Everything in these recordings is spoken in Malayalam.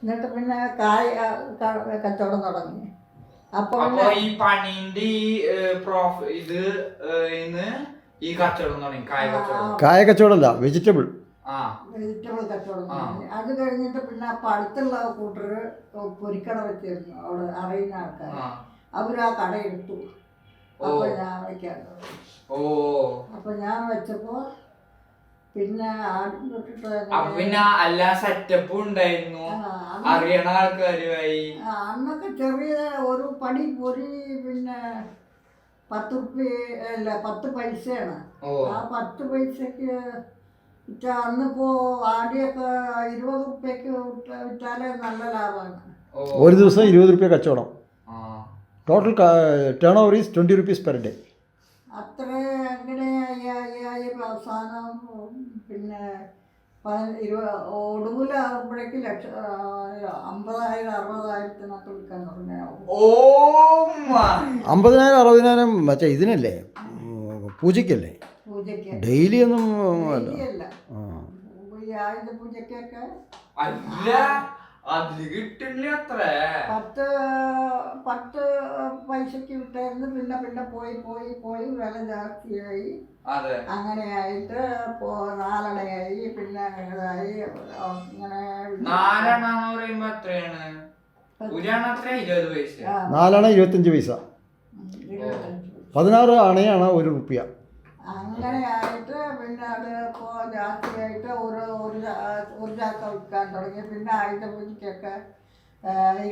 എന്നിട്ട് പിന്നെ കായ കച്ചവടം തുടങ്ങി. അപ്പൊ ഈ പണീന്റെ ഇത് ഈ കച്ചവടം തുടങ്ങി. കായ കച്ചവടമല്ല, വെജിറ്റബിൾ കച്ചവടം തുടങ്ങി. അത് കഴിഞ്ഞിട്ട് പിന്നെ അപ്പൊ അടുത്തുള്ള കൂട്ടര് പൊരിക്കട വെച്ചിരുന്നു, അവിടെ അറിയുന്ന ആൾക്കാർ. അവരാ കട എടുത്തു. അപ്പൊ ഞാൻ വെക്കാൻ തുടങ്ങി. അപ്പൊ ഞാൻ വെച്ചപ്പോ പിന്നെ ആദ്യം തൊട്ടിട്ട് പിന്നെ എല്ലാ സെറ്റപ്പും ഉണ്ടായിരുന്നു, അറിയണ ആൾക്കാരുമായി. അന്നൊക്കെ ചെറിയ ഒരു പടി പൊരി പിന്നെ 10 റുപ്യ അല്ല 10 പൈസയാണ്. ആ 10 പൈസക്ക് അന്നിപ്പോ ആദ്യമൊക്കെ 20 റുപ്യക്ക് വിറ്റാലേ നല്ല ലാഭമാണ്. ഒരു ദിവസം 20 റുപ്യ കച്ചവടം. Total turn over is 20 rupees per day. അത്ര അങ്ങനെ അവസാനം പിന്നെ ഒടുവിലാകുമ്പോഴേക്ക് 50,000-60,000 വിൽക്കാൻ തുടങ്ങിയാവും. 50,000-60,000 മറ്റേ ഇതിനല്ലേ, പൂജയ്ക്കല്ലേ? പൂജയ്ക്ക് ഡെയിലി ഒന്നും അല്ല, ഈ ആയുധ പൂജക്കൊക്കെ കിട്ടില്ല. അത്ര 10 പൈസക്ക് വിട്ടായിരുന്നു. പിന്നെ പിന്നെ പോയി പോയി പോയി വില ജാസ്തിയായി. അങ്ങനെയായിട്ട് 4 പിന്നെ ഇതായി. ഇങ്ങനെ 4 25 പൈസ. 16 അണയാണ് 1 റുപ്യ. അങ്ങനെയായിട്ട് പിന്നെ അത് ഇപ്പോൾ ജാസ്തിയായിട്ട് ഒരു ചാക്ക വിൽക്കാൻ തുടങ്ങി. പിന്നെ ആയുധ പൂജയ്ക്കൊക്കെ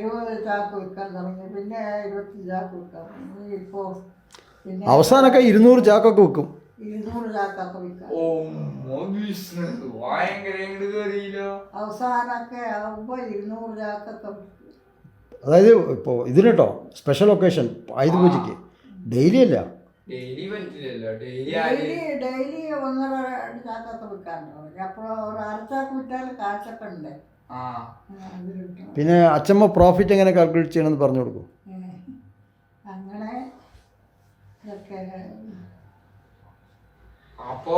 20 ചാക്ക് വിൽക്കാൻ തുടങ്ങി. പിന്നെ 25 ചാക്ക് വിൽക്കാൻ തുടങ്ങി. ഇപ്പോൾ പിന്നെ അവസാനമൊക്കെ 200 ചാക്കൊക്കെ വിൽക്കും. 200 ചാക്കൊക്കെ വിൽക്കാം. അവസാനമൊക്കെ ആകുമ്പോൾ 200 ചാക്കൊക്കെ വിൽക്കും. അതായത് ഇപ്പോൾ ഇതിന് കേട്ടോ, സ്പെഷ്യൽ ഒക്കേഷൻ ആയുധ പൂജയ്ക്ക്. ഡെയിലി അല്ല, ഡെയിലി 1.5 ചാക്കൊക്കെ വിൽക്കാൻ തുടങ്ങി. അപ്പോൾ ഒരു അരച്ചാക്ക് വിറ്റാൽ കാശൊക്കെ ഉണ്ട്. പിന്നെ അച്ചമ്മ പ്രോഫിറ്റ് എങ്ങനെ കാൽക്കുലേറ്റ് ചെയ്യണമെന്ന് പറഞ്ഞു കൊടുക്കും. അങ്ങനെ ഇതൊക്കെ അപ്പോ